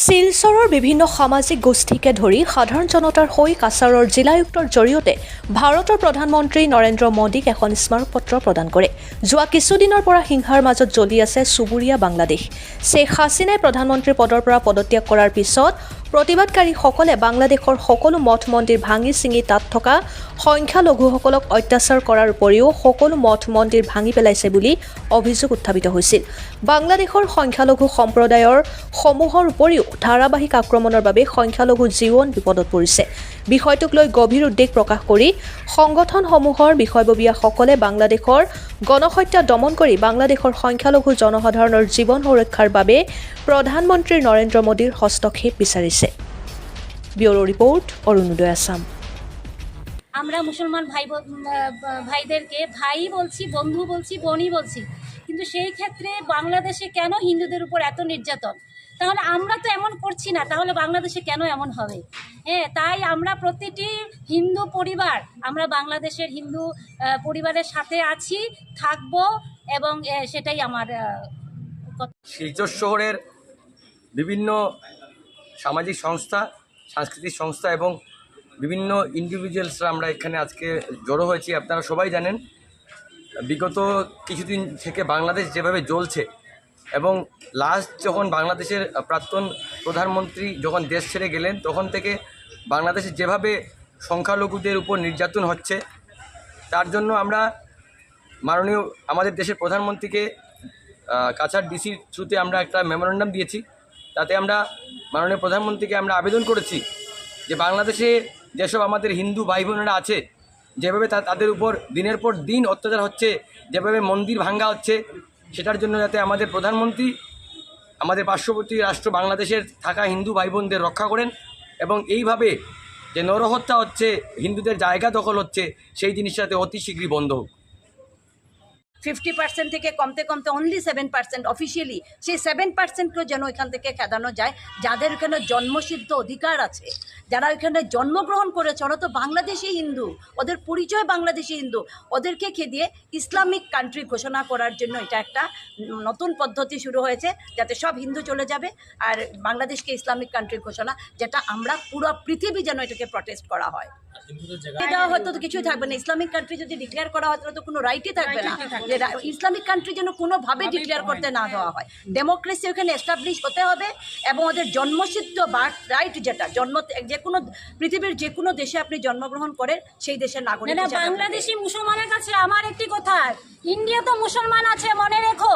শিলচৰৰ বিভিন্ন সামাজিক গোষ্ঠীকে ধৰি সাধাৰণ জনতাৰ হৈ কাছাৰৰ জিলায়ুক্তৰ জৰিয়তে ভাৰতৰ প্ৰধানমন্ত্ৰী নৰেন্দ্ৰ মোদীক এখন স্মাৰক পত্ৰ প্ৰদান কৰে। যোৱা কিছুদিনৰ পৰা হিংসাৰ মাজত জ্বলি আছে চুবুৰীয়া বাংলাদেশ। শ্বেখ হাছিনাই প্ৰধানমন্ত্ৰীৰ পদৰ পৰা পদত্যাগ কৰাৰ পিছত প্ৰতিবাদকাৰীসকলে বাংলাদেশৰ সকলো মঠ মন্দিৰ ভাঙি ছিঙি তাত থকা সংখ্যালঘুসকলক অত্যাচাৰ কৰাৰ উপৰিও সকলো মঠ মন্দিৰ ভাঙি পেলাইছে বুলি অভিযোগ উত্থাপিত হৈছিল। বাংলাদেশৰ সংখ্যালঘু সম্প্ৰদায়ৰ সমূহৰ উপৰিও ধাৰাবাহিক আক্ৰমণৰ বাবে সংখ্যালঘু জীৱন বিপদত পৰিছে। বিষয়টোক লৈ গভীৰ উদ্বেগ প্ৰকাশ কৰি সংগঠনসমূহৰ বিষয়ববীয়াসকলে বাংলাদেশৰ গণহত্যা দমন কৰি বাংলাদেশৰ সংখ্যালঘু জনসাধাৰণৰ জীৱন সুৰক্ষাৰ বাবে প্ৰধানমন্ত্ৰী নৰেন্দ্ৰ মোদীৰ হস্তক্ষেপ বিচাৰিছে। ব্যুৰো রিপোর্ট অরুণোদয় আসাম। আমরা মুসলমান ভাইদেরকে ভাই বলছি, বন্ধু বলছি, বোনই বলছি, কিন্তু সেই ক্ষেত্রে বাংলাদেশে কেন হিন্দুদের উপর এত নির্যাতন? তাহলে আমরা তো এমন করছি না, তাহলে বাংলাদেশে কেন এমন হবে? তাই আমরা প্রতিটি হিন্দু পরিবার, আমরা বাংলাদেশের হিন্দু পরিবারের সাথে আছি, থাকব, এবং সেটাই আমার কথা। শিলচর শহরের বিভিন্ন সামাজিক সংস্থা, সাংস্কৃতিক সংস্থা এবং বিভিন্ন ইন্ডিভিজুয়ালসরা আমরা এখানে আজকে জড়ো হয়েছি। আপনারা সবাই জানেন, বিগত কিছুদিন থেকে বাংলাদেশ যেভাবে জ্বলছে এবং লাস্ট যখন বাংলাদেশের প্রাক্তন প্রধানমন্ত্রী যখন দেশ ছেড়ে গেলেন, তখন থেকে বাংলাদেশে যেভাবে সংখ্যালঘুদের উপর নির্যাতন হচ্ছে, তার জন্য আমরা মাননীয় আমাদের দেশের প্রধানমন্ত্রীকে কাছাড় ডিসির থ্রুতে আমরা একটা মেমোরেন্ডাম দিয়েছি। তাতে আমরা মাননীয় প্রধানমন্ত্রীকে আমরা আবেদন করেছি যে বাংলাদেশে যেসব আমাদের হিন্দু ভাই বোনেরা আছে, যেভাবে তাদের উপর দিনের পর দিন অত্যাচার হচ্ছে, যেভাবে মন্দির ভাঙ্গা হচ্ছে, সেটার জন্য যাতে আমাদের প্রধানমন্ত্রী আমাদের পার্শ্ববর্তী রাষ্ট্র বাংলাদেশের থাকা হিন্দু ভাই বোনদের রক্ষা করেন এবং এইভাবে যে নরহত্যা হচ্ছে, হিন্দুদের জায়গা দখল হচ্ছে, সেই জিনিসটা যাতে অতি শীঘ্রই বন্ধ হোক। 50% থেকে কমতে কমতে অনলি 7% অফিসিয়ালি, সেই 7%কেও যেন এখান থেকে খেদানো যায়। যাদের এখানে জন্মসিদ্ধ অধিকার আছে, যারা এখানে জন্মগ্রহণ করেছে, ওরা তো বাংলাদেশি হিন্দু, ওদের পরিচয় বাংলাদেশি হিন্দু, ওদেরকে খেদিয়ে ইসলামিক কান্ট্রি ঘোষণা করার জন্য এটা একটা নতুন পদ্ধতি শুরু হয়েছে, যাতে সব হিন্দু চলে যাবে আর বাংলাদেশকে ইসলামিক কান্ট্রি ঘোষণা, যেটা আমরা পুরো পৃথিবী যেন এটাকে প্রটেস্ট করা হয়। এটা হয়তো তো কিছুই থাকবে না। ইসলামিক কান্ট্রি যদি ডিক্লেয়ার করা হয়, তাহলে তো কোনো রাইটই থাকবে না। ইসলামিক কান্ট্রি যেন কোনোভাবে ডিক্লেয়ার করতে না দেওয়া হয়। ডেমোক্রেসি ওখানে এস্টাবলিশ হতে হবে এবং ওদের জন্মসিদ্ধ বার্থ রাইট, যেটা যে কোনো পৃথিবীর যে কোনো দেশে আপনি জন্মগ্রহণ করেন, সেই দেশের নাগরিক। বাংলাদেশি মুসলমানের কাছে আমার একটি কথা, ইন্ডিয়া তো মুসলমান আছে, মনে রেখো,